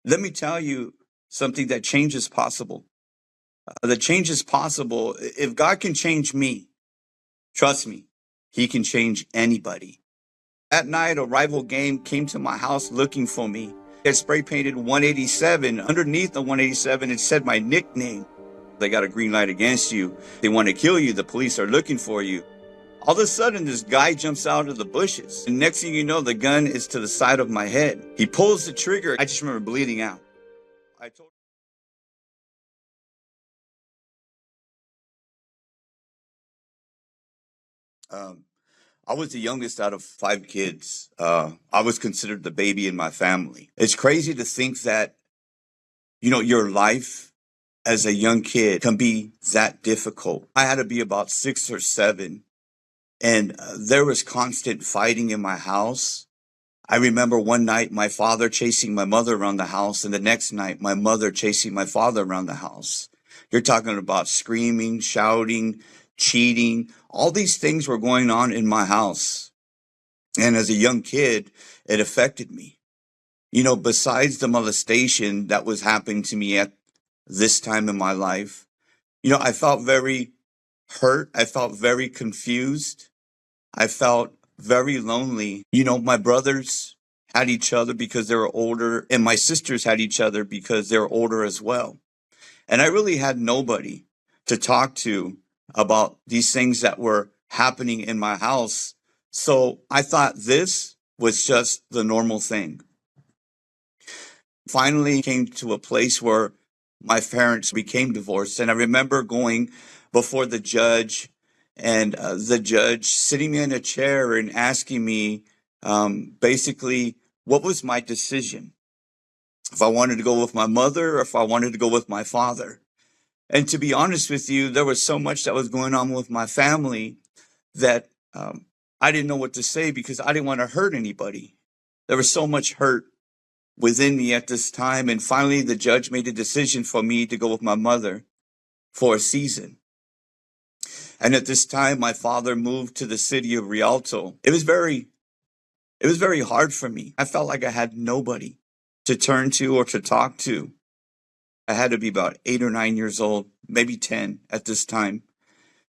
Let me tell you something, that change is possible. The change is possible. If God can change me, trust me, he can change anybody. That night, a rival gang came to my house looking for me. They had spray painted 187. Underneath the 187, it said my nickname. They got a green light against you. They want to kill you. The police are looking for you. All of a sudden, this guy jumps out of the bushes. And next thing you know, the gun is to the side of my head. He pulls the trigger. I just remember bleeding out. I told um, I was the youngest out of 5 kids. I was considered the baby in my family. It's crazy to think that, your life as a young kid can be that difficult. I had to be about 6 or 7, and there was constant fighting in my house. I remember one night my father chasing my mother around the house, and the next night my mother chasing my father around the house. You're talking about screaming, shouting, cheating. All these things were going on in my house. And as a young kid, it affected me. Besides the molestation that was happening to me at this time in my life, I felt very hurt. I felt very confused. I felt very lonely. My brothers had each other because they were older, and my sisters had each other because they were older as well. And I really had nobody to talk to about these things that were happening in my house. So I thought this was just the normal thing. Finally came to a place where my parents became divorced. And I remember going before the judge, and the judge sitting me in a chair and asking me basically what was my decision, if I wanted to go with my mother or if I wanted to go with my father. And to be honest with you, there was so much that was going on with my family that I didn't know what to say, because I didn't want to hurt anybody. There was so much hurt within me at this time. And finally, the judge made a decision for me to go with my mother for a season. And at this time, my father moved to the city of Rialto. It was very hard for me. I felt like I had nobody to turn to or to talk to. I had to be about 8 or 9 years old, maybe 10 at this time,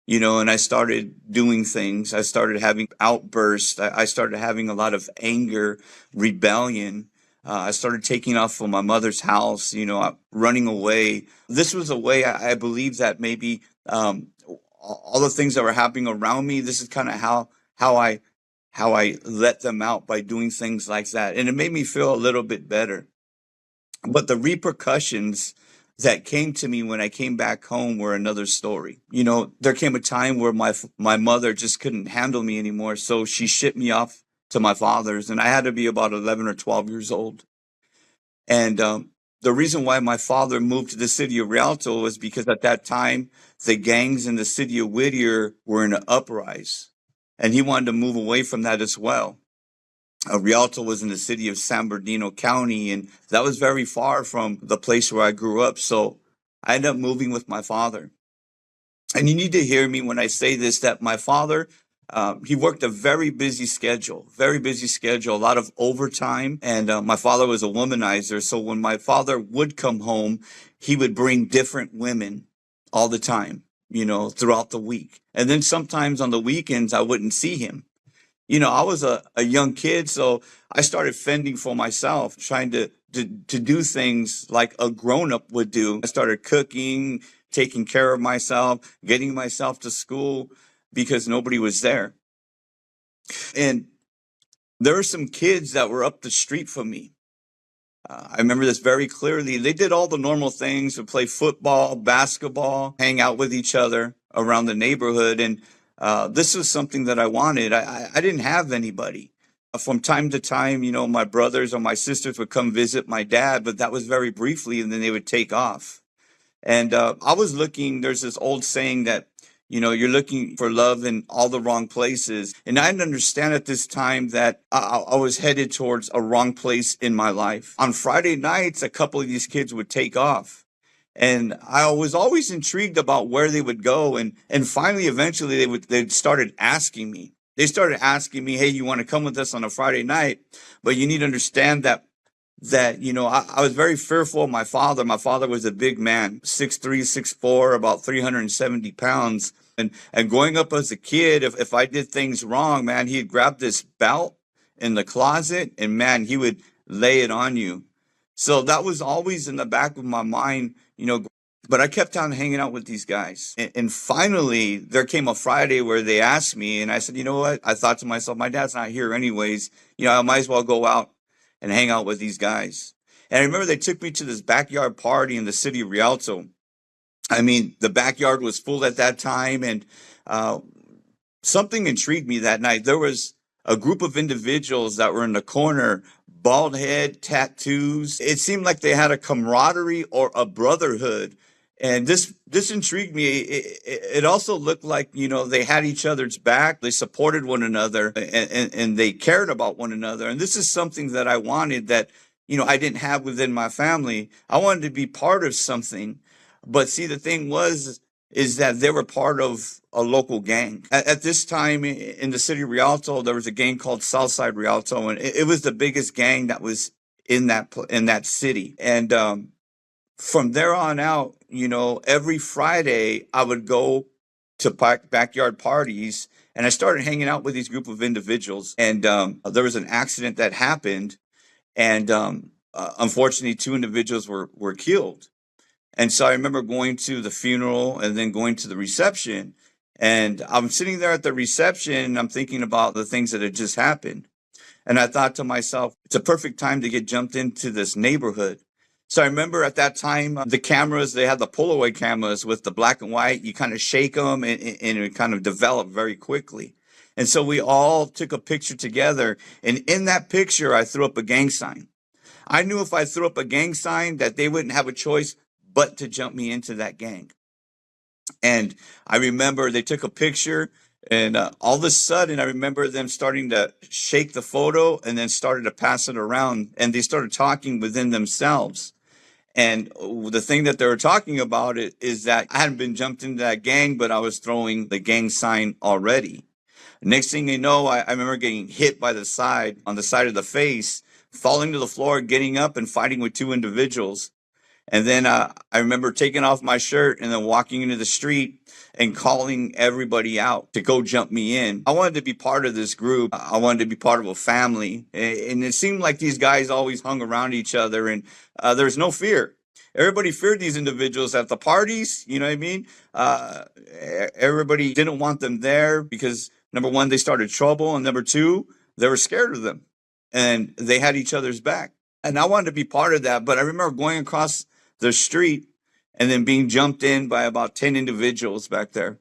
and I started doing things. I started having outbursts. I started having a lot of anger, rebellion. I started taking off from my mother's house, running away. This was a way I believe that maybe all the things that were happening around me, this is kind of how I let them out, by doing things like that. And it made me feel a little bit better. But the repercussions that came to me when I came back home were another story. There came a time where my mother just couldn't handle me anymore, so she shipped me off to my father's, and I had to be about 11 or 12 years old. And the reason why my father moved to the city of Rialto was because at that time, the gangs in the city of Whittier were in an uprise, and he wanted to move away from that as well. Rialto was in the city of San Bernardino County, and that was very far from the place where I grew up. So I ended up moving with my father. And you need to hear me when I say this, that my father, he worked a very busy schedule, a lot of overtime. And my father was a womanizer. So when my father would come home, he would bring different women all the time, throughout the week. And then sometimes on the weekends, I wouldn't see him. I was a young kid, so I started fending for myself, trying to do things like a grown-up would do. I started cooking, taking care of myself, getting myself to school because nobody was there. And there were some kids that were up the street from me. I remember this very clearly. They did all the normal things, to play football, basketball, hang out with each other around the neighborhood. And this was something that I wanted. I didn't have anybody. From time to time, my brothers or my sisters would come visit my dad, but that was very briefly, and then they would take off. And I was looking, there's this old saying that, you're looking for love in all the wrong places. And I didn't understand at this time that I was headed towards a wrong place in my life. On Friday nights, a couple of these kids would take off. And I was always intrigued about where they would go. And finally, eventually, they started asking me. They started asking me, hey, you want to come with us on a Friday night? But you need to understand that that, I was very fearful of my father. My father was a big man, 6'3", 6'4", about 370 pounds. And growing up as a kid, if I did things wrong, man, he'd grab this belt in the closet and, man, he would lay it on you. So that was always in the back of my mind, but I kept on hanging out with these guys. And finally, there came a Friday where they asked me, and I said, you know what? I thought to myself, my dad's not here anyways. I might as well go out and hang out with these guys. And I remember they took me to this backyard party in the city of Rialto. I mean, the backyard was full at that time, and something intrigued me that night. There was a group of individuals that were in the corner, bald head, tattoos. It seemed like they had a camaraderie or a brotherhood. And this intrigued me. It also looked like, they had each other's back. They supported one another, and they cared about one another. And this is something that I wanted that, I didn't have within my family. I wanted to be part of something. But see, the thing is that they were part of a local gang. At this time in the city of Rialto, there was a gang called Southside Rialto, and it was the biggest gang that was in that city. And from there on out, every Friday I would go to backyard parties, and I started hanging out with these group of individuals. And there was an accident that happened, and unfortunately, 2 individuals were killed. And so I remember going to the funeral and then going to the reception. And I'm sitting there at the reception, and I'm thinking about the things that had just happened. And I thought to myself, it's a perfect time to get jumped into this neighborhood. So I remember at that time, the cameras, they had the Polaroid cameras with the black and white. You kind of shake them, and it kind of developed very quickly. And so we all took a picture together. And in that picture, I threw up a gang sign. I knew if I threw up a gang sign that they wouldn't have a choice but to jump me into that gang. And I remember they took a picture, and all of a sudden I remember them starting to shake the photo and then started to pass it around, and they started talking within themselves. And the thing that they were talking about is that I hadn't been jumped into that gang, but I was throwing the gang sign already. Next thing you know, I remember getting hit on the side of the face, falling to the floor, getting up and fighting with 2 individuals. And then I remember taking off my shirt and then walking into the street and calling everybody out to go jump me in. I wanted to be part of this group. I wanted to be part of a family. And it seemed like these guys always hung around each other, and there was no fear. Everybody feared these individuals at the parties. You know what I mean? Everybody didn't want them there because, number one, they started trouble. And number 2, they were scared of them. And they had each other's back. And I wanted to be part of that. But I remember going across the street and then being jumped in by about 10 individuals back there.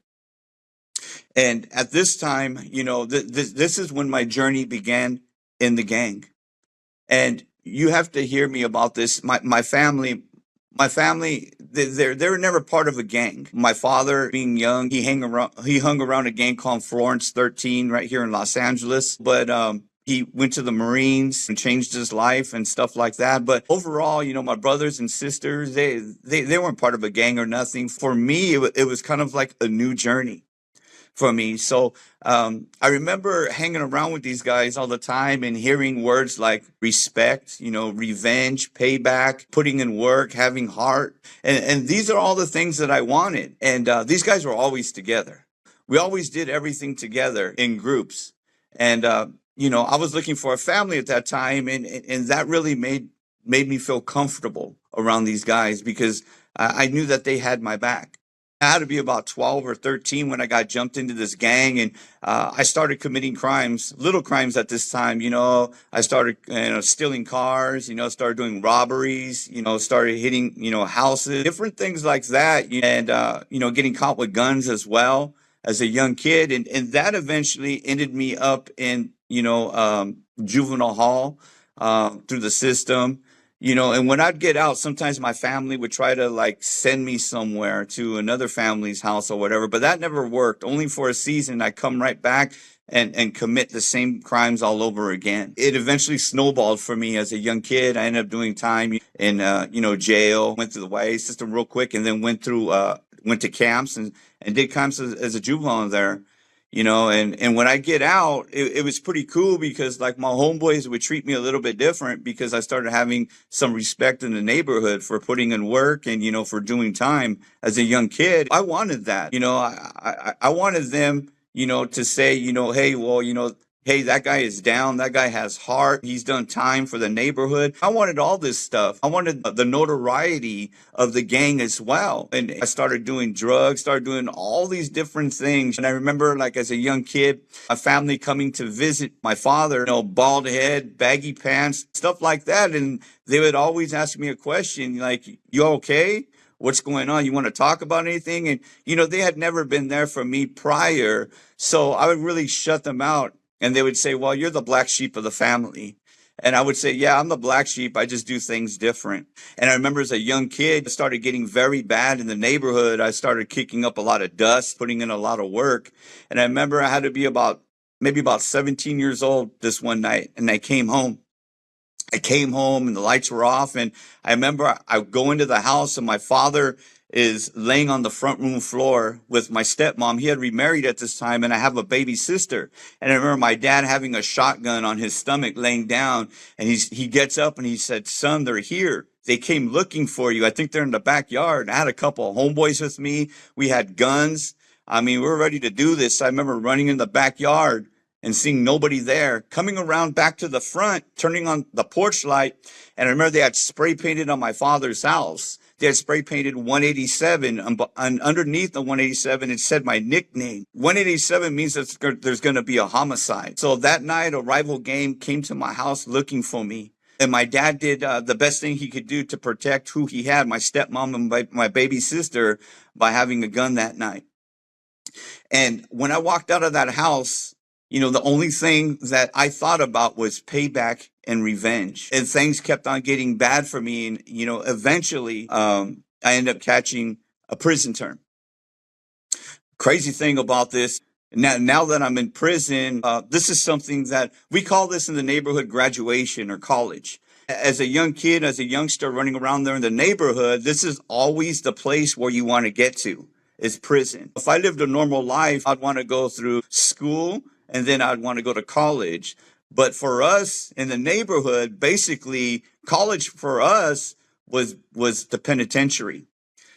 And at this time, this is when my journey began in the gang. And you have to hear me about this. My family, they were never part of a gang. My father, being young, he hung around a gang called Florence 13 right here in Los Angeles. But he went to the Marines and changed his life and stuff like that. But overall, my brothers and sisters, they weren't part of a gang or nothing. For me, it was kind of like a new journey for me. So I remember hanging around with these guys all the time and hearing words like respect, revenge, payback, putting in work, having heart. And these are all the things that I wanted. And these guys were always together. We always did everything together in groups. And I was looking for a family at that time, and that really made me feel comfortable around these guys because I knew that they had my back. I had to be about 12 or 13 when I got jumped into this gang, and I started committing crimes, little crimes at this time. I started stealing cars, started doing robberies, started hitting, houses, different things like that, and getting caught with guns as well as a young kid, and that eventually ended me up in juvenile hall through the system. And when I'd get out, sometimes my family would try to send me somewhere to another family's house or whatever, but that never worked. Only for a season, I'd come right back and commit the same crimes all over again. It eventually snowballed for me as a young kid. I ended up doing time in, jail, went through the YA system real quick, and then went to camps and did camps as a juvenile there. and when I get out, it was pretty cool because like my homeboys would treat me a little bit different because I started having some respect in the neighborhood for putting in work and, for doing time as a young kid. I wanted that, I wanted them, to say, hey, well, hey, that guy is down. That guy has heart. He's done time for the neighborhood. I wanted all this stuff. I wanted the notoriety of the gang as well. And I started doing drugs, started doing all these different things. And I remember, like, as a young kid, a family coming to visit my father, bald head, baggy pants, stuff like that. And they would always ask me a question like, you okay? What's going on? You want to talk about anything? And, they had never been there for me prior. So I would really shut them out. And they would say, well, you're the black sheep of the family. And I would say, yeah, I'm the black sheep. I just do things different. And I remember as a young kid, I started getting very bad in the neighborhood. I started kicking up a lot of dust, putting in a lot of work. And I remember I had to be maybe about 17 years old this one night. And I came home and the lights were off. And I remember I go into the house and my father is laying on the front room floor with my stepmom. He had remarried at this time, and I have a baby sister. And I remember my dad having a shotgun on his stomach laying down, and he gets up and he said, son, they're here. They came looking for you. I think they're in the backyard. I had a couple of homeboys with me. We had guns. I mean, we were ready to do this. I remember running in the backyard and seeing nobody there, coming around back to the front, turning on the porch light. And I remember they had spray painted on my father's house. They had spray painted 187, and underneath the 187, it said my nickname. 187 means that there's going to be a homicide. So that night, a rival gang came to my house looking for me. And my dad did the best thing he could do to protect who he had, my stepmom and my baby sister, by having a gun that night. And when I walked out of that house, the only thing that I thought about was payback and revenge. And things kept on getting bad for me. And, eventually I ended up catching a prison term. Crazy thing about this, now that I'm in prison, this is something that we call this in the neighborhood graduation or college. As a young kid, as a youngster running around there in the neighborhood, this is always the place where you want to get to, is prison. If I lived a normal life, I'd want to go through school, and then I'd want to go to college. But for us in the neighborhood, basically, college for us was the penitentiary.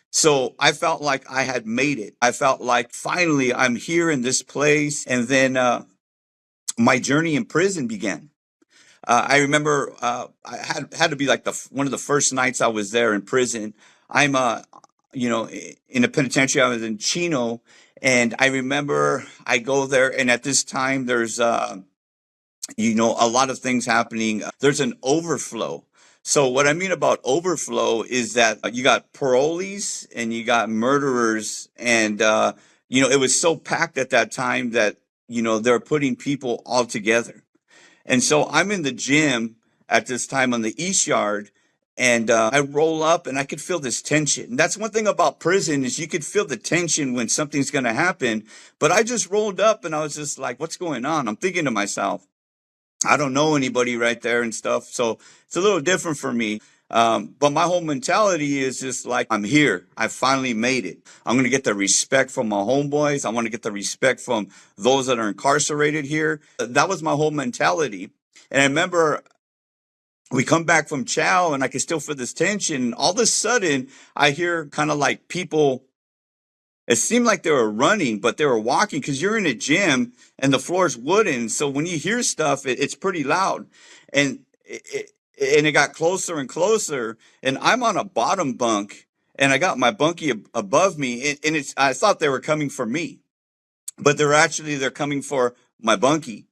So I felt like I had made it. I felt like finally I'm here in this place. And then my journey in prison began. I remember I had to be like one of the first nights I was there in prison. I'm in a penitentiary. I was in Chino. And I remember I go there, and at this time, there's, a lot of things happening. There's an overflow. So what I mean about overflow is that you got parolees and you got murderers. And, it was so packed at that time that, they're putting people all together. And so I'm in the gym at this time on the East Yard. And I roll up and I could feel this tension. And that's one thing about prison is you could feel the tension when something's going to happen. But I just rolled up and I was just like, what's going on? I'm thinking to myself, I don't know anybody right there and stuff. So it's a little different for me. But my whole mentality is just like, I'm here. I finally made it. I'm going to get the respect from my homeboys. I want to get the respect from those that are incarcerated here. That was my whole mentality. And I remember we come back from chow and I can still feel this tension. All of a sudden, I hear kind of like people, it seemed like they were running, but they were walking because you're in a gym and the floor is wooden. So when you hear stuff, it's pretty loud. And it got closer and closer. And I'm on a bottom bunk and I got my bunkie above me. And I thought they were coming for me, but they're coming for my bunkie.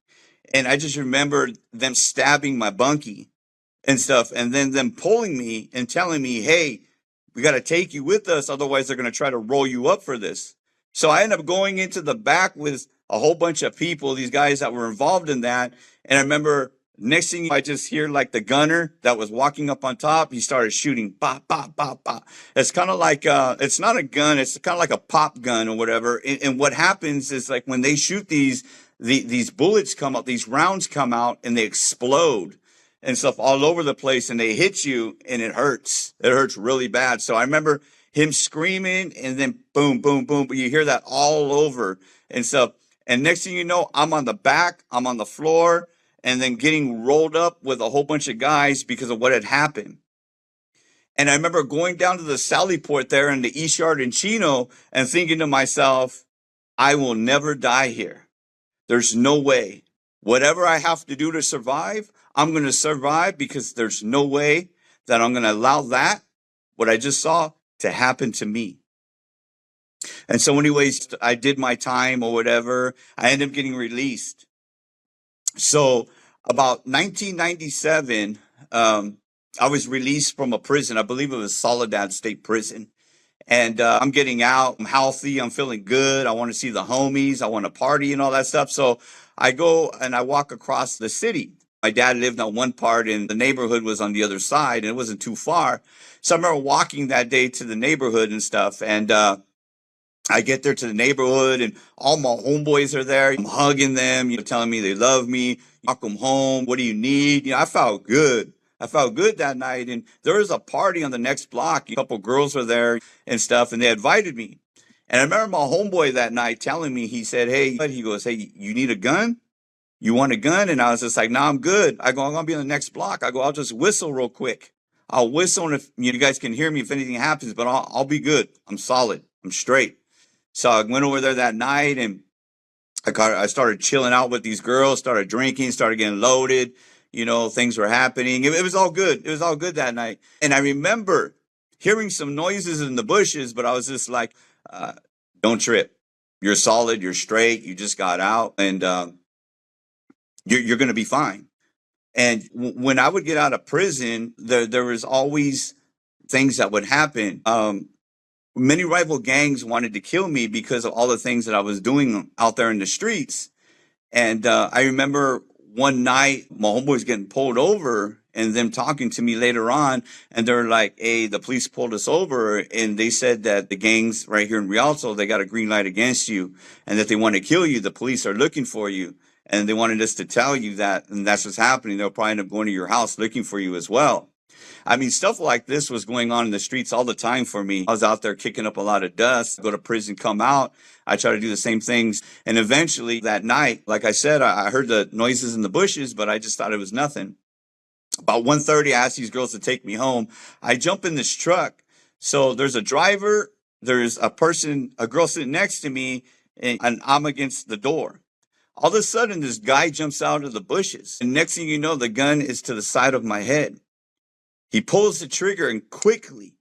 And I just remember them stabbing my bunkie and stuff, and then them pulling me and telling me, hey, we got to take you with us, otherwise they're going to try to roll you up for this. So I ended up going into the back with a whole bunch of people, these guys that were involved in that. And I remember next thing I just hear like the gunner that was walking up on top, he started shooting, pop, pop, pop, pop. It's kind of like, it's not a gun, it's kind of like a pop gun or whatever. And what happens is like when they shoot these bullets come out, these rounds come out and they explode and stuff all over the place, and they hit you and it hurts. It hurts really bad. So I remember him screaming and then boom, boom, boom. But you hear that all over and stuff. And next thing you know, I'm on the back, I'm on the floor, and then getting rolled up with a whole bunch of guys because of what had happened. And I remember going down to the Sally Port there in the East Yard in Chino and thinking to myself, I will never die here. There's no way. Whatever I have to do to survive, I'm going to survive, because there's no way that I'm going to allow that, what I just saw, to happen to me. And so anyways, I did my time or whatever. I ended up getting released. So about 1997, I was released from a prison. I believe it was Soledad State Prison. And I'm getting out. I'm healthy. I'm feeling good. I want to see the homies. I want to party and all that stuff. So I go and I walk across the city. My dad lived on one part and the neighborhood was on the other side, and it wasn't too far. So I remember walking that day to the neighborhood and stuff. And I get there to the neighborhood and all my homeboys are there. I'm hugging them, telling me they love me. Walk them home. What do you need? I felt good. I felt good that night. And there was a party on the next block. A couple girls were there and stuff, and they invited me. And I remember my homeboy that night telling me, he said, hey, he goes, hey, you need a gun? You want a gun? And I was just like, nah, I'm good. I go, I'm going to be on the next block. I go, I'll just whistle real quick. I'll whistle, and if you guys can hear me if anything happens, but I'll be good. I'm solid. I'm straight. So I went over there that night, and I started chilling out with these girls, started drinking, started getting loaded. Things were happening. It was all good. It was all good that night. And I remember hearing some noises in the bushes, but I was just like, don't trip. You're solid. You're straight. You just got out, and you're going to be fine. And when I would get out of prison, there was always things that would happen. Many rival gangs wanted to kill me because of all the things that I was doing out there in the streets. And I remember one night my homeboys getting pulled over and them talking to me later on. And they're like, hey, the police pulled us over. And they said that the gangs right here in Rialto, they got a green light against you and that they want to kill you. The police are looking for you. And they wanted us to tell you that. And that's what's happening. They'll probably end up going to your house looking for you as well. I mean, stuff like this was going on in the streets all the time for me. I was out there kicking up a lot of dust, go to prison, come out. I try to do the same things. And eventually that night, like I said, I heard the noises in the bushes, but I just thought it was nothing. About 1:30, I asked these girls to take me home. I jump in this truck. So there's a driver, there's a girl sitting next to me, and I'm against the door. All of a sudden, this guy jumps out of the bushes. And next thing you know, the gun is to the side of my head. He pulls the trigger, and quickly,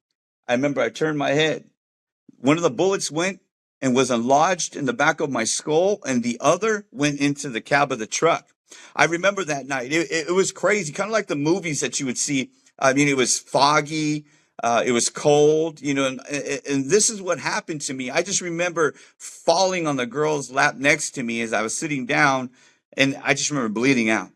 I remember I turned my head. One of the bullets went and was lodged in the back of my skull, and the other went into the cab of the truck. I remember that night. It was crazy, kind of like the movies that you would see. I mean, it was foggy. It was cold, and this is what happened to me. I just remember falling on the girl's lap next to me as I was sitting down, and I just remember bleeding out.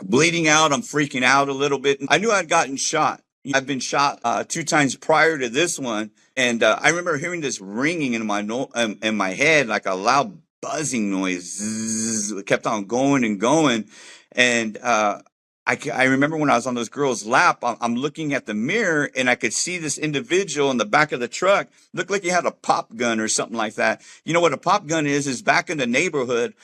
I'm freaking out a little bit. I knew I'd gotten shot. I've been shot 2 times prior to this one. And I remember hearing this ringing in my head, like a loud buzzing noise. Zzz, it kept on going and going. And I remember when I was on this girl's lap, I'm looking at the mirror and I could see this individual in the back of the truck. Looked like he had a pop gun or something like that. You know what a pop gun is back in the neighborhood,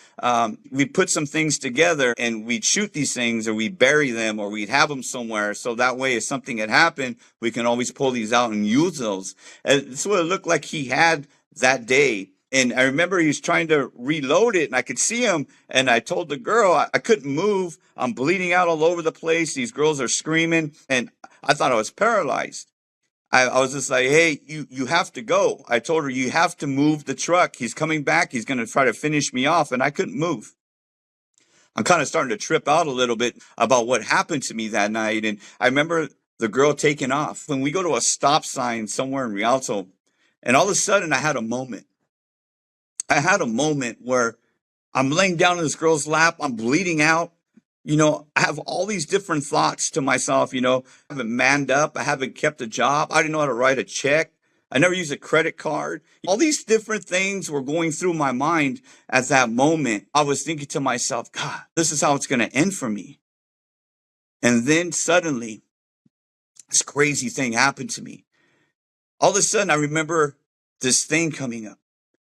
we'd put some things together and we'd shoot these things, or we'd bury them, or we'd have them somewhere. So that way, if something had happened, we can always pull these out and use those. And that's what it looked like he had that day. And I remember he was trying to reload it, and I could see him. And I told the girl I couldn't move. I'm bleeding out all over the place. These girls are screaming, and I thought I was paralyzed. I was just like, hey, you have to go. I told her, you have to move the truck. He's coming back. He's going to try to finish me off. And I couldn't move. I'm kind of starting to trip out a little bit about what happened to me that night. And I remember the girl taking off. When we go to a stop sign somewhere in Rialto, and all of a sudden I had a moment. I had a moment where I'm laying down in this girl's lap. I'm bleeding out. I have all these different thoughts to myself. I haven't manned up. I haven't kept a job. I didn't know how to write a check. I never used a credit card. All these different things were going through my mind at that moment. I was thinking to myself, God, this is how it's going to end for me. And then suddenly, this crazy thing happened to me. All of a sudden, I remember this thing coming up.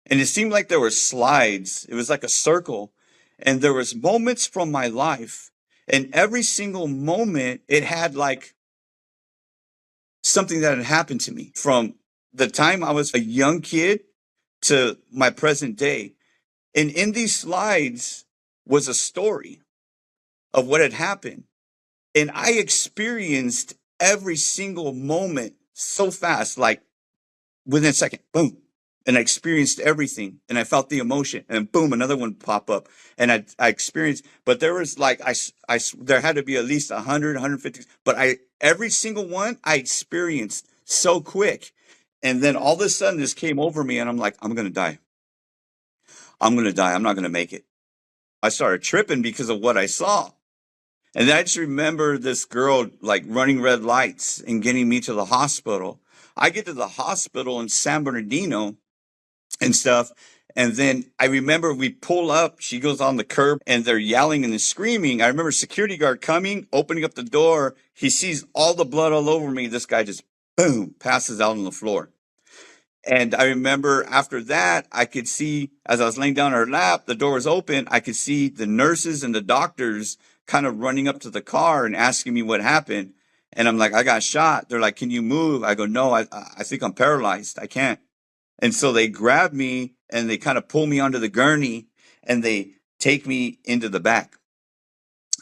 And it seemed like there were slides. It was like a circle. And there was moments from my life. And every single moment, it had like something that had happened to me from the time I was a young kid to my present day. And in these slides was a story of what had happened. And I experienced every single moment so fast, like within a second, boom. And I experienced everything and I felt the emotion and boom, another one pop up and I experienced, but there was like, there had to be at least 100, 150, but every single one I experienced so quick. And then all of a sudden this came over me and I'm like, I'm going to die. I'm going to die. I'm not going to make it. I started tripping because of what I saw. And then I just remember this girl like running red lights and getting me to the hospital. I get to the hospital in San Bernardino and stuff. And then I remember we pull up, she goes on the curb and they're yelling and screaming. I remember security guard coming, opening up the door. He sees all the blood all over me. This guy just boom, passes out on the floor. And I remember after that, I could see as I was laying down on her lap, the door was open. I could see the nurses and the doctors kind of running up to the car and asking me what happened. And I'm like, I got shot. They're like, can you move? I go, no, I think I'm paralyzed. I can't. And so they grab me and they kind of pull me onto the gurney and they take me into the back.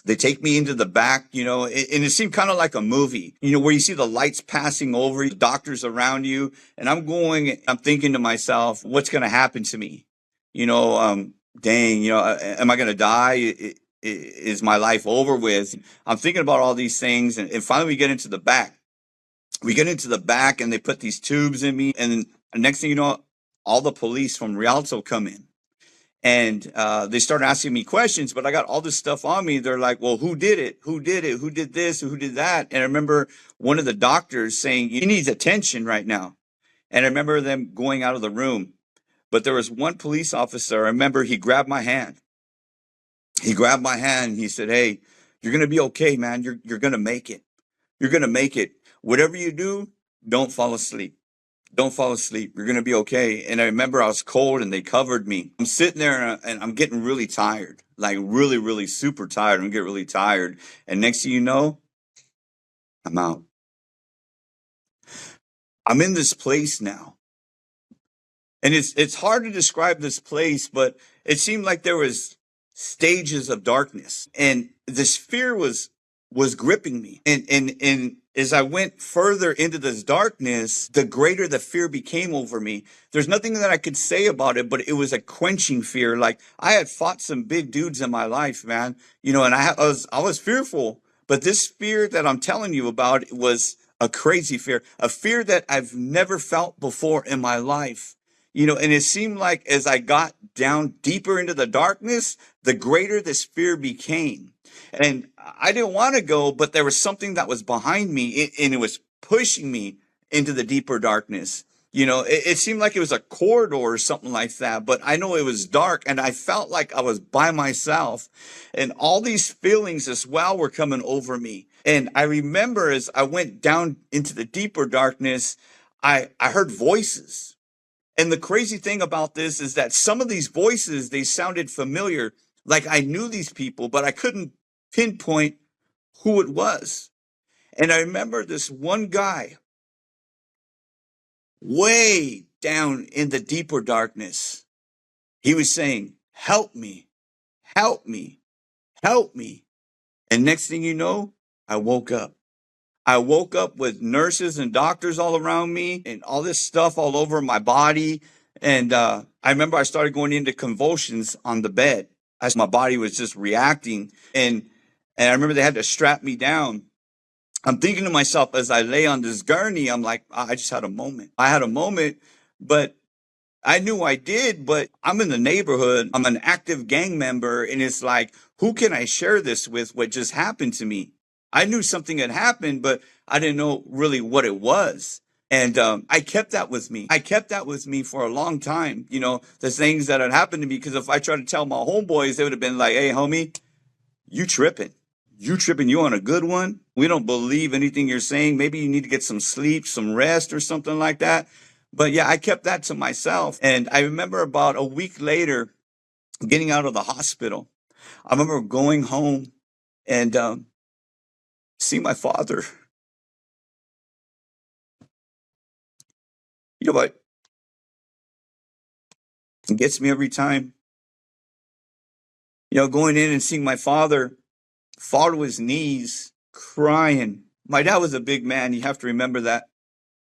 They take me into the back, you know, and it seemed kind of like a movie, you know, where you see the lights passing over, the doctors around you. And I'm thinking to myself, what's going to happen to me? You know, dang, you know, am I going to die? Is my life over with? I'm thinking about all these things. And finally we get into the back. We get into the back and they put these tubes in me. And then the next thing you know, all the police from Rialto come in. And they start asking me questions, but I got all this stuff on me. They're like, well, who did it? Who did it? Who did this? Who did that? And I remember one of the doctors saying, he needs attention right now. And I remember them going out of the room. But there was one police officer. I remember he grabbed my hand. He grabbed my hand. He said, hey, you're going to be okay, man. You're going to make it. You're going to make it. Whatever you do, don't fall asleep. Don't fall asleep. You're going to be okay. And I remember I was cold and they covered me. I'm sitting there and I'm getting really tired, like really, really super tired. I'm getting really tired. And next thing you know, I'm out. I'm in this place now. And it's hard to describe this place, but it seemed like there was stages of darkness and this fear was gripping me. And as I went further into this darkness, the greater the fear became over me. There's nothing that I could say about it, but it was a quenching fear. Like I had fought some big dudes in my life, man, you know, and I was fearful, but this fear that I'm telling you about was a crazy fear, a fear that I've never felt before in my life. You know, and it seemed like as I got down deeper into the darkness, the greater this fear became. And I didn't want to go, but there was something that was behind me and it was pushing me into the deeper darkness. You know, it seemed like it was a corridor or something like that, but I know it was dark and I felt like I was by myself and all these feelings as well were coming over me. And I remember as I went down into the deeper darkness, I heard voices. And the crazy thing about this is that some of these voices, they sounded familiar, like I knew these people, but I couldn't pinpoint who it was. And I remember this one guy way down in the deeper darkness. He was saying, help me, help me, help me. And next thing you know, I woke up. I woke up with nurses and doctors all around me and all this stuff all over my body. And I remember I started going into convulsions on the bed as my body was just reacting. And I remember they had to strap me down. I'm thinking to myself as I lay on this gurney, I'm like, I just had a moment. I had a moment, but I knew I did, but I'm in the neighborhood. I'm an active gang member. And it's like, who can I share this with? What just happened to me? I knew something had happened, but I didn't know really what it was. And I kept that with me. I kept that with me for a long time. You know, the things that had happened to me, because if I tried to tell my homeboys, they would have been like, hey, homie, you tripping. You tripping. You on a good one. We don't believe anything you're saying. Maybe you need to get some sleep, some rest or something like that. But yeah, I kept that to myself. And I remember about a week later, getting out of the hospital, I remember going home and seeing my father. You know what? It gets me every time. Going in and seeing my father fall to his knees, crying. My dad was a big man. You have to remember that.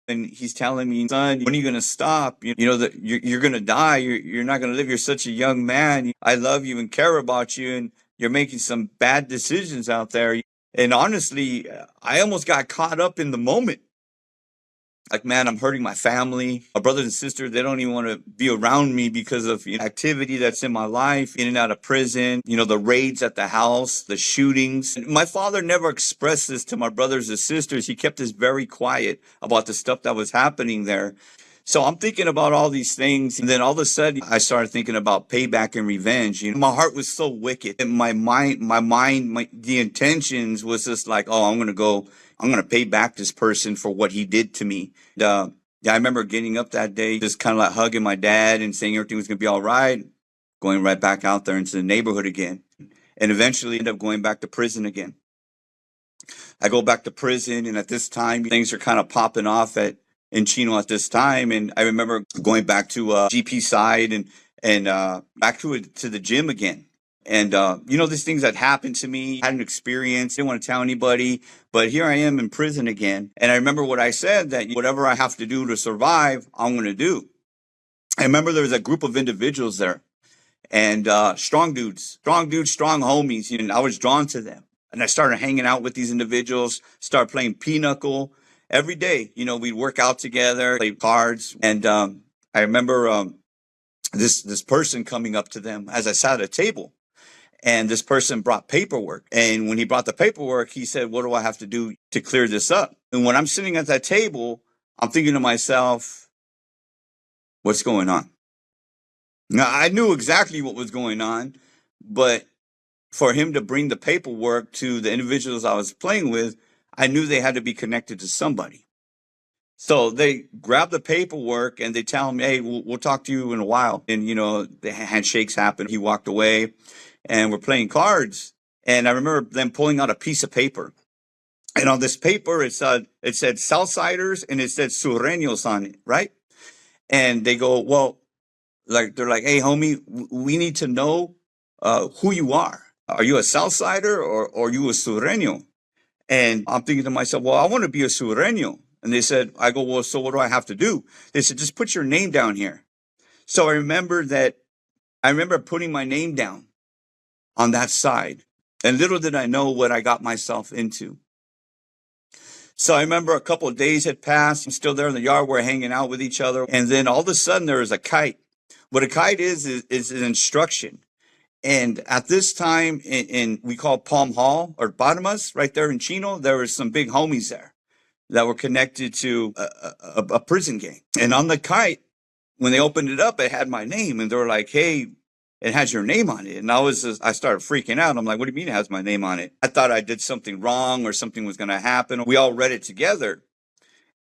And he's telling me, son, when are you going to stop? You know that you're going to die. You're not going to live. You're such a young man. I love you and care about you. And you're making some bad decisions out there. And honestly, I almost got caught up in the moment. Like, man, I'm hurting my family. My brothers and sisters, they don't even want to be around me because of activity that's in my life, in and out of prison, the raids at the house, the shootings. And my father never expressed this to my brothers and sisters. He kept this very quiet about the stuff that was happening there. So I'm thinking about all these things. And then all of a sudden, I started thinking about payback and revenge. My heart was so wicked. And the intentions was just like, oh, I'm going to pay back this person for what he did to me. Yeah, I remember getting up that day, just kind of like hugging my dad and saying everything was going to be all right, going right back out there into the neighborhood again, and eventually end up going back to prison again. I go back to prison, and at this time, things are kind of popping off in Chino at this time. And I remember going back to GP side and back to the gym again. And, these things that happened to me, I had an experience, didn't want to tell anybody, but here I am in prison again. And I remember what I said, that whatever I have to do to survive, I'm going to do. I remember there was a group of individuals there, and strong dudes, strong homies. And I was drawn to them. And I started hanging out with these individuals, started playing pinochle every day. We'd work out together, play cards. And I remember this person coming up to them as I sat at a table. And this person brought paperwork. And when he brought the paperwork, he said, what do I have to do to clear this up? And when I'm sitting at that table, I'm thinking to myself, what's going on? Now, I knew exactly what was going on, but for him to bring the paperwork to the individuals I was playing with, I knew they had to be connected to somebody. So they grab the paperwork and they tell him, hey, we'll talk to you in a while. And, the handshakes happened. He walked away. And we're playing cards. And I remember them pulling out a piece of paper. And on this paper, it said Southsiders and it said Sureños on it, right? And they go, well, they're like, hey, homie, we need to know who you are. Are you a Southsider or are you a Sureño? And I'm thinking to myself, well, I want to be a Sureño. And they said, I go, well, so what do I have to do? They said, just put your name down here. So I remember putting my name down on that side. And little did I know what I got myself into. So I remember a couple of days had passed. I'm still there in the yard. We're hanging out with each other. And then all of a sudden there was a kite. What a kite is an instruction. And at this time in we call Palm Hall or Bottomas right there in Chino, there were some big homies there that were connected to a prison gang. And on the kite, when they opened it up, it had my name. And they were like, hey, it has your name on it. And I started freaking out. I'm like, what do you mean it has my name on it? I thought I did something wrong or something was going to happen. We all read it together.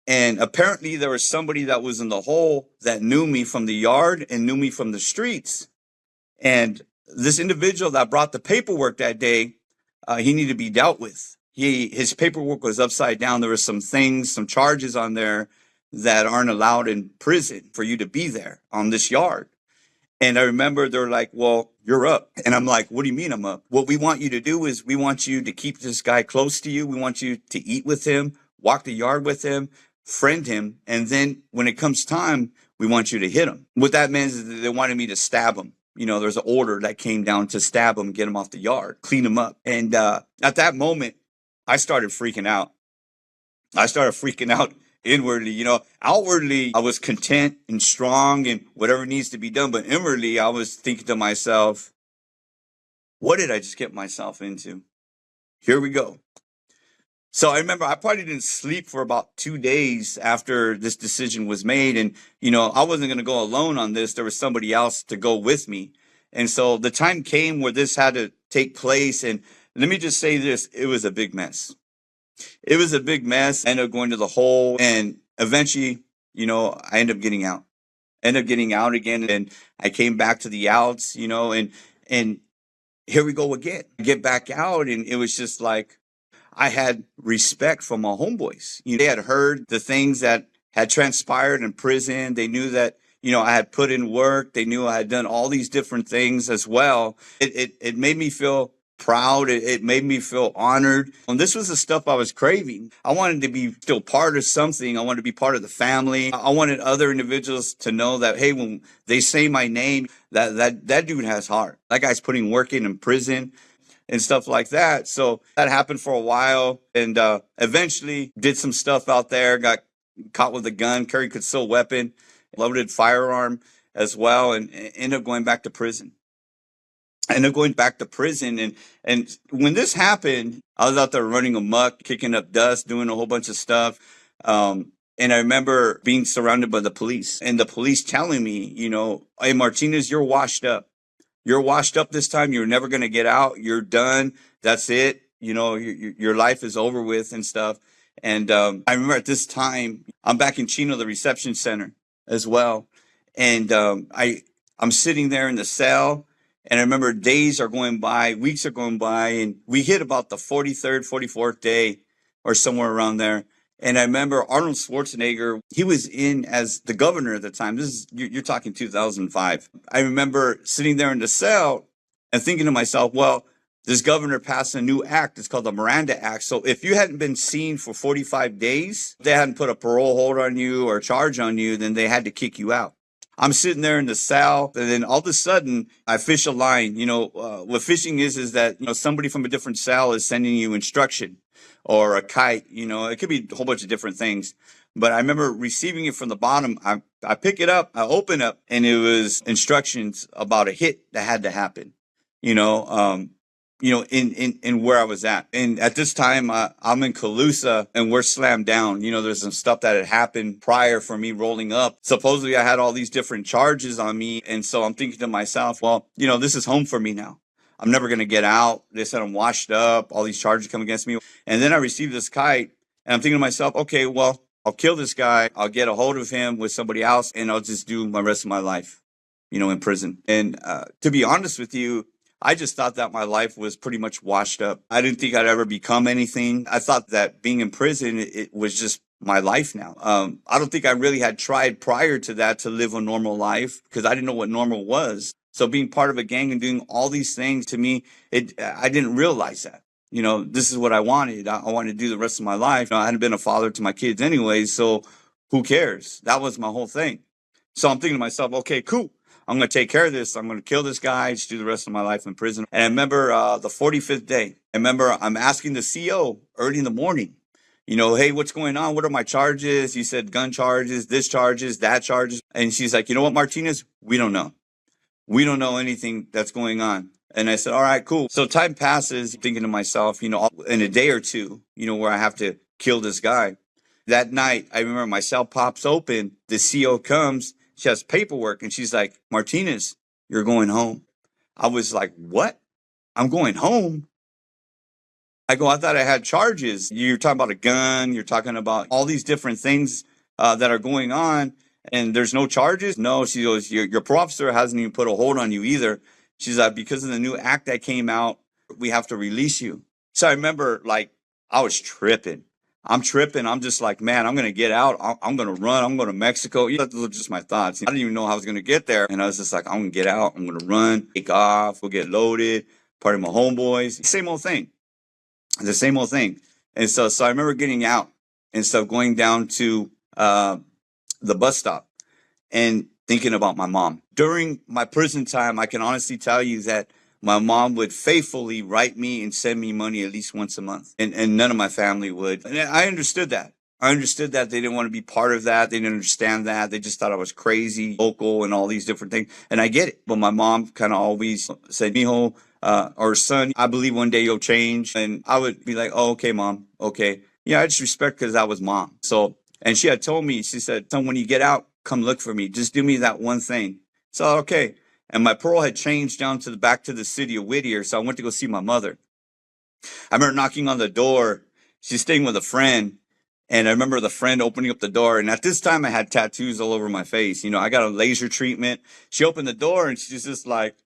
And apparently there was somebody that was in the hole that knew me from the yard and knew me from the streets. And this individual that brought the paperwork that day, he needed to be dealt with. His paperwork was upside down. There were some charges on there that aren't allowed in prison for you to be there on this yard. And I remember they're like, well, you're up. And I'm like, what do you mean I'm up? What we want you to do is we want you to keep this guy close to you. We want you to eat with him, walk the yard with him, friend him. And then when it comes time, we want you to hit him. What that means is they wanted me to stab him. There's an order that came down to stab him, get him off the yard, clean him up. And at that moment, I started freaking out. Inwardly, outwardly, I was content and strong and whatever needs to be done. But inwardly, I was thinking to myself, what did I just get myself into? Here we go. So I remember I probably didn't sleep for about 2 days after this decision was made. And, I wasn't going to go alone on this. There was somebody else to go with me. And so the time came where this had to take place. And let me just say this, it was a big mess. It was a big mess. I ended up going to the hole, and eventually, I ended up getting out. Ended up getting out again, and I came back to the outs, and here we go again. Get back out, and it was just like I had respect for my homeboys. They had heard the things that had transpired in prison. They knew that, I had put in work. They knew I had done all these different things as well. It made me feel proud. It made me feel honored. And this was the stuff I was craving. I wanted to be still part of something. I wanted to be part of the family. I wanted other individuals to know that, hey, when they say my name, that dude has heart. That guy's putting work in prison and stuff like that. So that happened for a while, and eventually did some stuff out there, got caught with a gun, carried concealed weapon, loaded firearm as well, and ended up going back to prison. And when this happened, I was out there running amok, kicking up dust, doing a whole bunch of stuff. And I remember being surrounded by the police, and the police telling me, hey, Martinez, you're washed up. You're washed up this time. You're never going to get out. You're done. That's it. Your life is over with and stuff. And I remember at this time, I'm back in Chino, the reception center as well. And I'm sitting there in the cell. And I remember days are going by, weeks are going by, and we hit about the 43rd, 44th day or somewhere around there. And I remember Arnold Schwarzenegger, he was in as the governor at the time. You're talking 2005. I remember sitting there in the cell and thinking to myself, well, this governor passed a new act. It's called the Miranda Act. So if you hadn't been seen for 45 days, they hadn't put a parole hold on you or a charge on you, then they had to kick you out. I'm sitting there in the cell, and then all of a sudden I fish a line. What fishing is that, somebody from a different cell is sending you instruction or a kite. It could be a whole bunch of different things. But I remember receiving it from the bottom. I pick it up, I open up, and it was instructions about a hit that had to happen, in where I was at. And at this time, I'm in Calusa, and we're slammed down. There's some stuff that had happened prior for me rolling up. Supposedly I had all these different charges on me. And so I'm thinking to myself, well, this is home for me now. I'm never going to get out. They said I'm washed up. All these charges come against me. And then I received this kite, and I'm thinking to myself, okay, well, I'll kill this guy. I'll get a hold of him with somebody else, and I'll just do my rest of my life, in prison. And to be honest with you, I just thought that my life was pretty much washed up. I didn't think I'd ever become anything. I thought that being in prison, it was just my life now. I don't think I really had tried prior to that to live a normal life, because I didn't know what normal was. So being part of a gang and doing all these things, to me, I didn't realize that. This is what I wanted. I wanted to do the rest of my life. I hadn't been a father to my kids anyway, so who cares? That was my whole thing. So I'm thinking to myself, okay, cool. I'm going to take care of this. I'm going to kill this guy, just do the rest of my life in prison. And I remember the 45th day. I remember I'm asking the CO early in the morning, hey, what's going on? What are my charges? He said gun charges, this charges, that charges. And she's like, you know what, Martinez? We don't know. We don't know anything that's going on. And I said, all right, cool. So time passes, thinking to myself, in a day or two, where I have to kill this guy. That night, I remember my cell pops open. The CO comes. She has paperwork, and she's like, Martinez, you're going home. I was like, what? I'm going home? I go, I thought I had charges. You're talking about a gun. You're talking about all these different things that are going on, and there's no charges? No, she goes, your parole officer hasn't even put a hold on you either. She's like, because of the new act that came out, we have to release you. So I remember, I was tripping. I'm tripping. I'm just like, man, I'm going to get out. I'm going to run. I'm going to Mexico. Those were just my thoughts. I didn't even know how I was going to get there. And I was just like, I'm going to get out. I'm going to run, take off, go get loaded, party with my homeboys. Same old thing. The same old thing. And so I remember getting out and stuff, going down to the bus stop and thinking about my mom. During my prison time, I can honestly tell you that my mom would faithfully write me and send me money at least once a month. And none of my family would. And I understood that. I understood that they didn't want to be part of that. They didn't understand that. They just thought I was crazy, vocal, and all these different things. And I get it. But my mom kind of always said, mijo, or son, I believe one day you'll change. And I would be like, oh, okay, mom. Okay. Yeah, I just respect because I was mom. So, and she had told me, she said, son, when you get out, come look for me. Just do me that one thing. So, okay. And my parole had changed down to back to the city of Whittier. So I went to go see my mother. I remember knocking on the door. She's staying with a friend. And I remember the friend opening up the door. And at this time, I had tattoos all over my face. You know, I got a laser treatment. She opened the door and she's just like,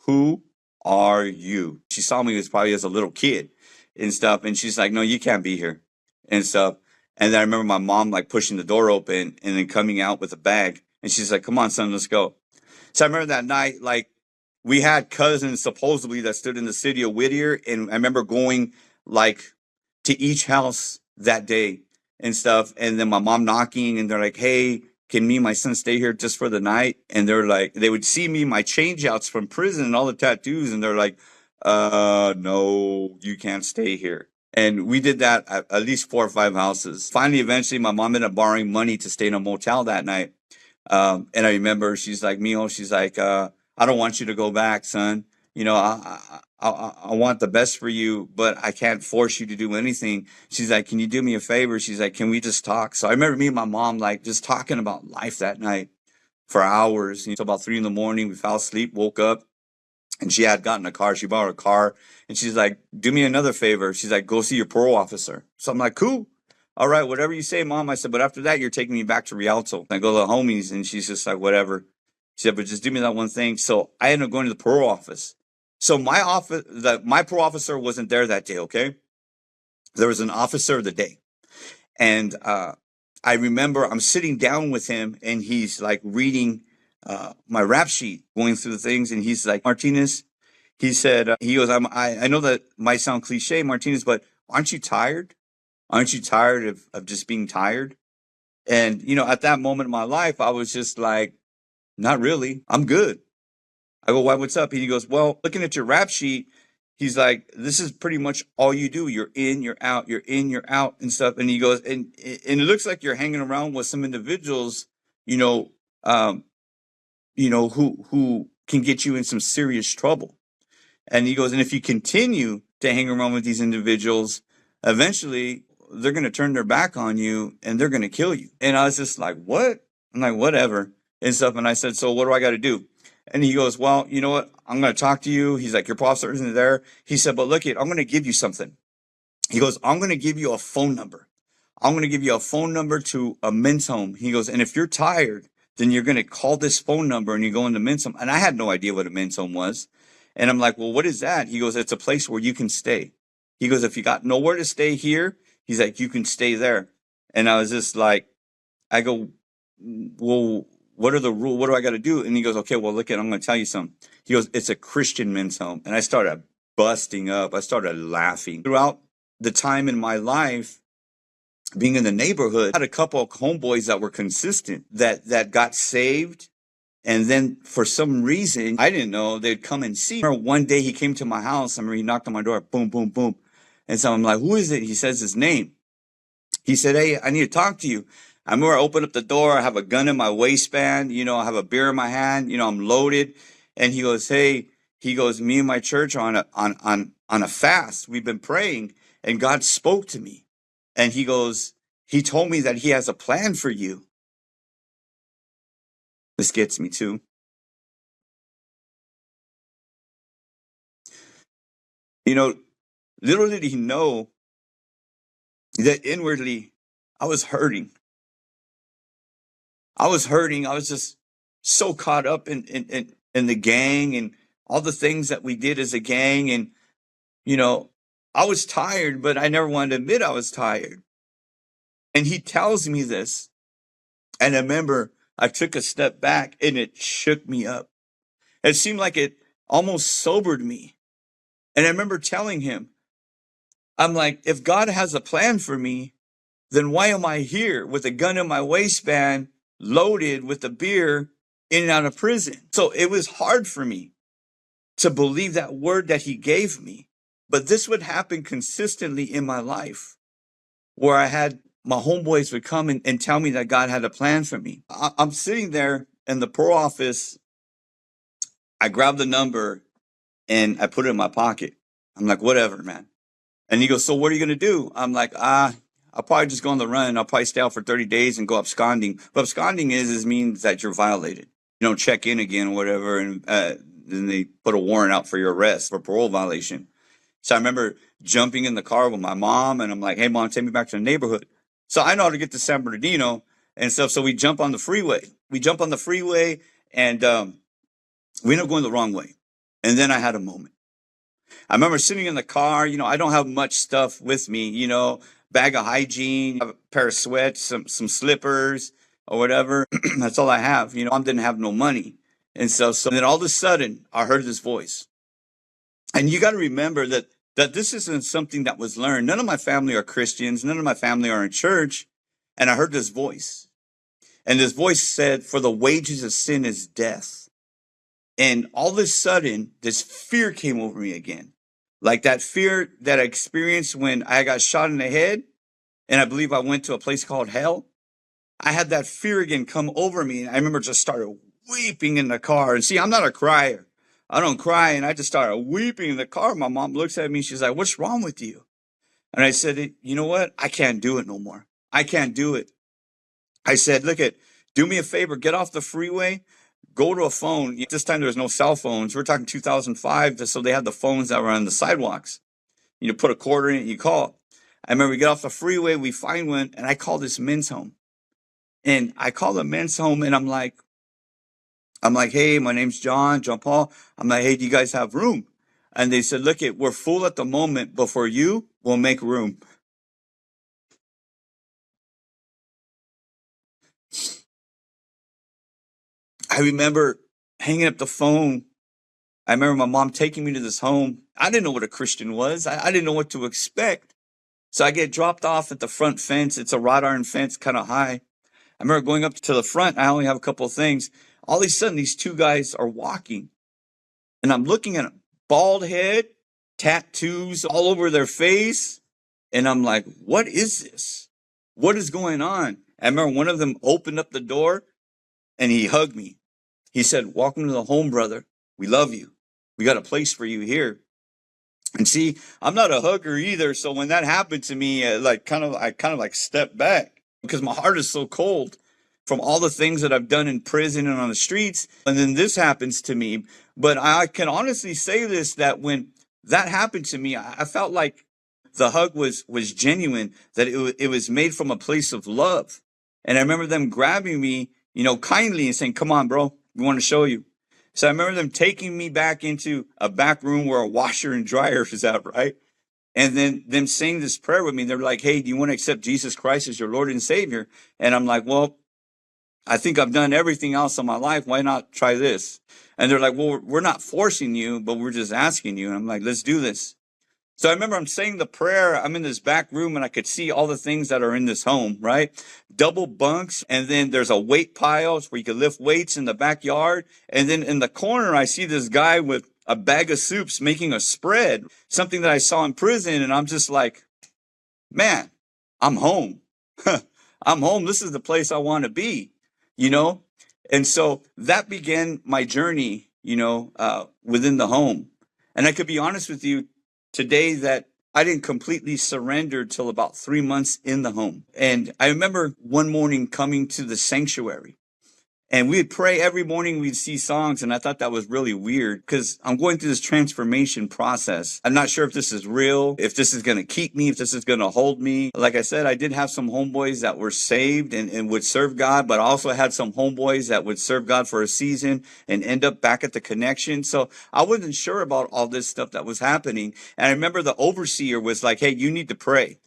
who are you? She saw me as probably as a little kid and stuff. And she's like, no, you can't be here and stuff. And then I remember my mom like pushing the door open and then coming out with a bag. And she's like, come on, son, let's go. So I remember that night, like we had cousins supposedly that stood in the city of Whittier. And I remember going like to each house that day and stuff. And then my mom knocking and they're like, hey, can me and my son stay here just for the night? And they're like, they would see me, my change outs from prison and all the tattoos. And they're like, no, you can't stay here. And we did that at least 4 or 5 houses. Finally, eventually, my mom ended up borrowing money to stay in a motel that night. And I remember she's like, Mio, she's like, I don't want you to go back, son. You know, I want the best for you, but I can't force you to do anything. She's like, can you do me a favor? She's like, can we just talk? So I remember me and my mom like just talking about life that night for hours. So about 3 a.m, we fell asleep, woke up, and she had gotten a car. She bought a car, and she's like, do me another favor. She's like, go see your parole officer. So I'm like, cool. All right, whatever you say, Mom. I said, but after that, you're taking me back to Rialto. I go to the homies, and she's just like, whatever. She said, but just do me that one thing. So I ended up going to the parole office. So my parole officer wasn't there that day, okay? There was an officer of the day. And I remember I'm sitting down with him, and he's like reading my rap sheet, going through the things, and he's like, Martinez, he said, he goes, I know that might sound cliche, Martinez, but aren't you tired? Aren't you tired of just being tired? And, you know, at that moment in my life, I was just like, not really. I'm good. I go, why, what's up? And he goes, well, looking at your rap sheet, he's like, this is pretty much all you do. You're in, you're out, you're in, you're out and stuff. And he goes, and it looks like you're hanging around with some individuals, you know, who can get you in some serious trouble. And he goes, and if you continue to hang around with these individuals, eventually they're going to turn their back on you and they're going to kill you. And I was just like, what? I'm like, whatever and stuff. And I said, so what do I got to do? And he goes, well, you know what? I'm going to talk to you. He's like, your officer isn't there. He said, but look, I'm going to give you something. He goes, I'm going to give you a phone number. I'm going to give you a phone number to a men's home. He goes, and if you're tired, then you're going to call this phone number and you go into men's home. And I had no idea what a men's home was. And I'm like, well, what is that? He goes, it's a place where you can stay. He goes, if you got nowhere to stay here, he's like, you can stay there. And I was just like, I go, well, what are the rules? What do I got to do? And he goes, okay, well, look, I'm going to tell you something. He goes, it's a Christian men's home. And I started busting up. I started laughing. Throughout the time in my life, being in the neighborhood, I had a couple of homeboys that were consistent that got saved. And then for some reason, I didn't know, they'd come and see me. One day he came to my house. I remember he knocked on my door, boom, boom, boom. And so I'm like, who is it? He says his name. He said, hey, I need to talk to you. I remember I opened up the door. I have a gun in my waistband. You know, I have a beer in my hand. You know, I'm loaded. And he goes, hey, he goes, me and my church are on a fast. We've been praying and God spoke to me. And he goes, he told me that he has a plan for you. This gets me too. You know, little did he know that inwardly I was hurting. I was hurting. I was just so caught up in the gang and all the things that we did as a gang. And, you know, I was tired, but I never wanted to admit I was tired. And he tells me this. And I remember I took a step back and it shook me up. It seemed like it almost sobered me. And I remember telling him, I'm like, if God has a plan for me, then why am I here with a gun in my waistband, loaded with a beer, in and out of prison? So it was hard for me to believe that word that he gave me. But this would happen consistently in my life, where I had my homeboys would come and tell me that God had a plan for me. I'm sitting there in the parole office. I grabbed the number and I put it in my pocket. I'm like, whatever, man. And he goes, so what are you going to do? I'm like, I'll probably just go on the run. I'll probably stay out for 30 days and go absconding. But absconding means that you're violated. You don't check in again or whatever. And then they put a warrant out for your arrest for parole violation. So I remember jumping in the car with my mom and I'm like, hey, Mom, take me back to the neighborhood. So I know how to get to San Bernardino and stuff. So we jump on the freeway. And we end up going the wrong way. And then I had a moment. I remember sitting in the car. I don't have much stuff with me. Bag of hygiene, a pair of sweats, some slippers or whatever. That's all I have. Mom didn't have no money. And so then all of a sudden I heard this voice. And you got to remember that this isn't something that was learned. None of my family are Christians. None of my family are in church. And I heard this voice. And this voice said, "For the wages of sin is death." And all of a sudden, this fear came over me again. Like that fear that I experienced when I got shot in the head. And I believe I went to a place called hell. I had that fear again come over me. And I remember just started weeping in the car. And see, I'm not a crier. I don't cry. And I just started weeping in the car. My mom looks at me. She's like, "What's wrong with you?" And I said, "You know what? I can't do it no more. I can't do it." I said, do me a favor, get off the freeway, go to a phone. This time there was no cell phones. We're talking 2005. So they had the phones that were on the sidewalks. Put a quarter in it, you call. I remember we get off the freeway, we find one, and I call this men's home. And I call the men's home, and I'm like, "Hey, my name's John Paul." I'm like, "Hey, do you guys have room?" And they said, "We're full at the moment, but for you, we'll make room." I remember hanging up the phone. I remember my mom taking me to this home. I didn't know what a Christian was. I didn't know what to expect. So I get dropped off at the front fence. It's a wrought iron fence, kind of high. I remember going up to the front. I only have a couple of things. All of a sudden, these two guys are walking. And I'm looking at them. Bald head, tattoos all over their face. And I'm like, what is this? What is going on? I remember one of them opened up the door and he hugged me. He said, "Welcome to the home, brother. We love you. We got a place for you here." And see, I'm not a hugger either. So when that happened to me, I kind of stepped back because my heart is so cold from all the things that I've done in prison and on the streets. And then this happens to me. But I can honestly say this, that when that happened to me, I felt like the hug was genuine, that it was made from a place of love. And I remember them grabbing me, kindly and saying, "Come on, bro, we want to show you." So I remember them taking me back into a back room where a washer and dryer is at, right? And then them saying this prayer with me. They're like, "Hey, do you want to accept Jesus Christ as your Lord and Savior?" And I'm like, "Well, I think I've done everything else in my life. Why not try this?" And they're like, "Well, we're not forcing you, but we're just asking you." And I'm like, "Let's do this." So I remember I'm saying the prayer. I'm in this back room and I could see all the things that are in this home, right? Double bunks. And then there's a weight pile where you can lift weights in the backyard. And then in the corner, I see this guy with a bag of soups making a spread, something that I saw in prison. And I'm just like, man, I'm home. I'm home. This is the place I want to be, you know? And so that began my journey, within the home. And I could be honest with you today that I didn't completely surrender till about 3 months in the home. And I remember one morning coming to the sanctuary. And we'd pray every morning, we'd see songs, and I thought that was really weird because I'm going through this transformation process. I'm not sure if this is real, if this is going to keep me, if this is going to hold me. Like I said, I did have some homeboys that were saved and would serve God, but I also had some homeboys that would serve God for a season and end up back at the connection. So I wasn't sure about all this stuff that was happening. And I remember the overseer was like, "Hey, you need to pray."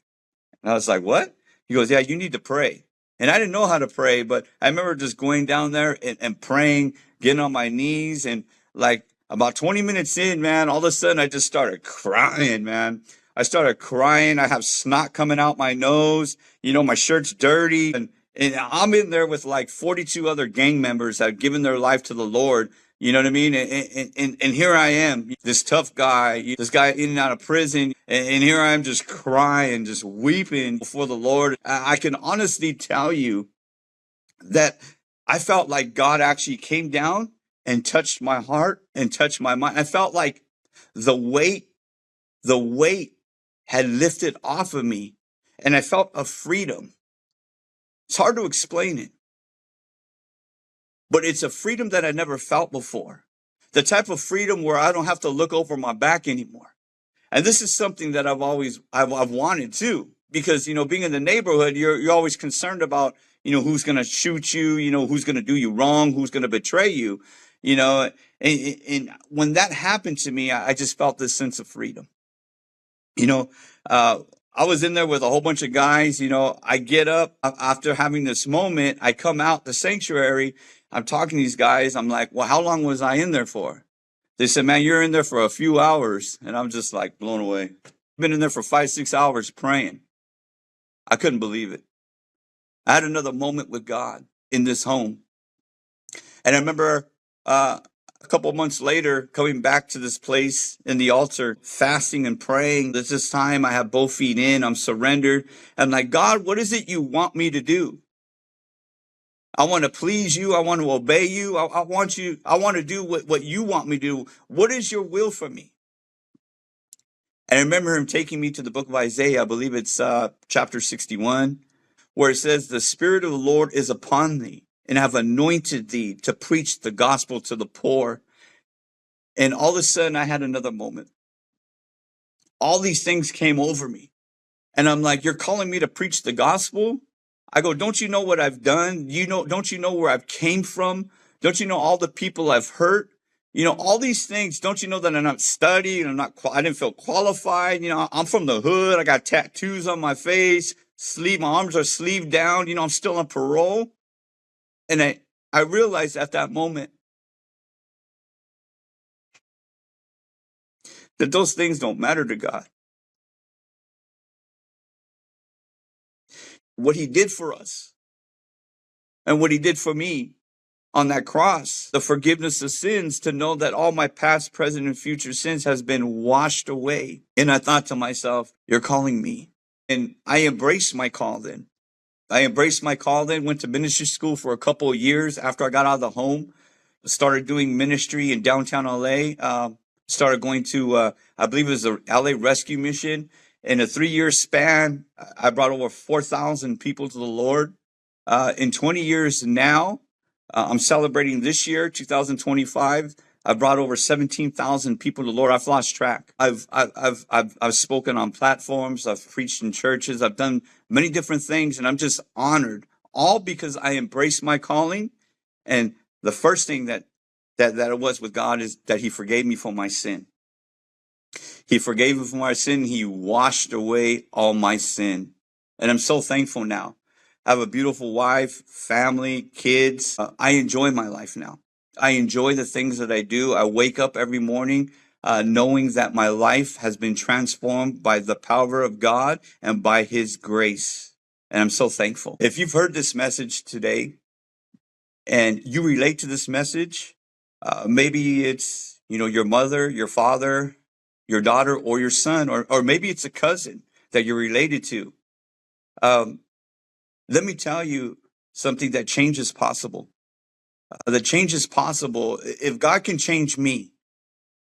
And I was like, "What?" He goes, "Yeah, you need to pray." And I didn't know how to pray, but I remember just going down there and praying, getting on my knees. And like about 20 minutes in, man, all of a sudden I just started crying, man. I started crying. I have snot coming out my nose. My shirt's dirty. And I'm in there with like 42 other gang members that have given their life to the Lord. You know what I mean? And here I am, this tough guy, this guy in and out of prison. And here I am just crying, just weeping before the Lord. I can honestly tell you that I felt like God actually came down and touched my heart and touched my mind. I felt like the weight had lifted off of me and I felt a freedom. It's hard to explain it, but it's a freedom that I never felt before. The type of freedom where I don't have to look over my back anymore. And this is something that I've wanted too, because, being in the neighborhood, you're always concerned about, who's going to shoot you, who's going to do you wrong, who's going to betray you, you know, and when that happened to me, I just felt this sense of freedom. You know, I was in there with a whole bunch of guys. I get up after having this moment. I come out the sanctuary. I'm talking to these guys. I'm like, well, how long was I in there for? They said, man, you're in there for a few hours. And I'm just like blown away. I've been in there for 5-6 hours praying. I couldn't believe it. I had another moment with God in this home. And I remember a couple of months later coming back to this place in the altar, fasting and praying. This time I have both feet in, I'm surrendered. I'm like, God, what is it you want me to do? I want to please you. I want to obey you. I want to do what you want me to do. What is your will for me? And I remember him taking me to the book of Isaiah. I believe it's chapter 61, where it says, the Spirit of the Lord is upon thee, and have anointed thee to preach the gospel to the poor. And all of a sudden I had another moment. All these things came over me. And I'm like, you're calling me to preach the gospel? I go, don't you know what I've done? Don't you know where I've came from? Don't you know all the people I've hurt? All these things. Don't you know that I'm not studied? I didn't feel qualified. I'm from the hood. I got tattoos on my face, my arms are sleeved down. I'm still on parole. And I realized at that moment that those things don't matter to God. What he did for us and what he did for me on that cross, the forgiveness of sins, to know that all my past, present, and future sins has been washed away. And I thought to myself, you're calling me. And I embraced my call then. Went to ministry school for a couple of years after I got out of the home, started doing ministry in downtown LA, started going to, I believe it was the LA Rescue Mission. In a 3-year span, I brought over 4,000 people to the Lord. In 20 years now, I'm celebrating this year, 2025. I've brought over 17,000 people to the Lord. I've lost track. I've spoken on platforms. I've preached in churches. I've done many different things, and I'm just honored, all because I embraced my calling. And the first thing that it was with God is that he forgave me for my sin. He forgave me for my sin. He washed away all my sin. And I'm so thankful now. I have a beautiful wife, family, kids. I enjoy my life now. I enjoy the things that I do. I wake up every morning knowing that my life has been transformed by the power of God and by his grace. And I'm so thankful. If you've heard this message today and you relate to this message, maybe it's, your mother, your father, your daughter, or your son, or maybe it's a cousin that you're related to. Let me tell you something, that change is possible. The change is possible. If God can change me,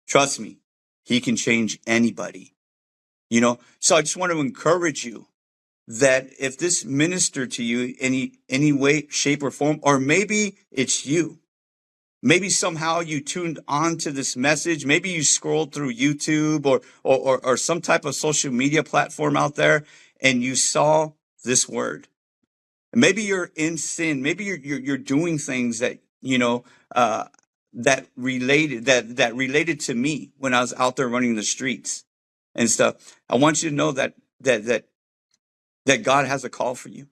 trust me, he can change anybody. So I just want to encourage you that if this ministered to you any way, shape, or form, or maybe it's you. Maybe somehow you tuned on to this message. Maybe you scrolled through YouTube or some type of social media platform out there, and you saw this word. Maybe you're in sin. Maybe you're doing things that that related to me when I was out there running the streets and stuff. I want you to know that God has a call for you.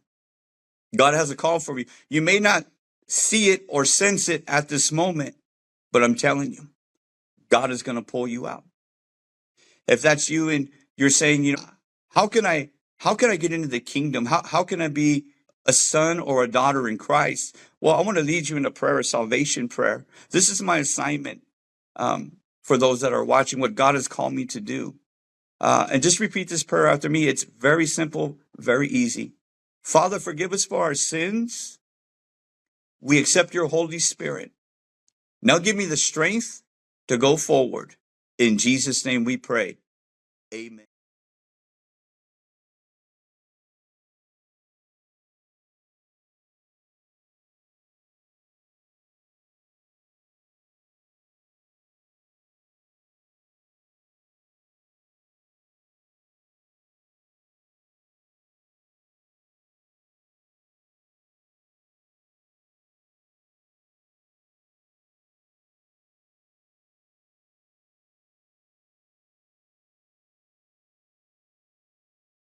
God has a call for you. You may not see it or sense it at this moment, but I'm telling you, God is going to pull you out. If that's you and you're saying, how can I get into the kingdom? How can I be a son or a daughter in Christ? Well, I want to lead you in a prayer of salvation prayer. This is my assignment for those that are watching, what God has called me to do. And just repeat this prayer after me. It's very simple, very easy. Father, forgive us for our sins. We accept your Holy Spirit. Now give me the strength to go forward. In Jesus' name we pray. Amen.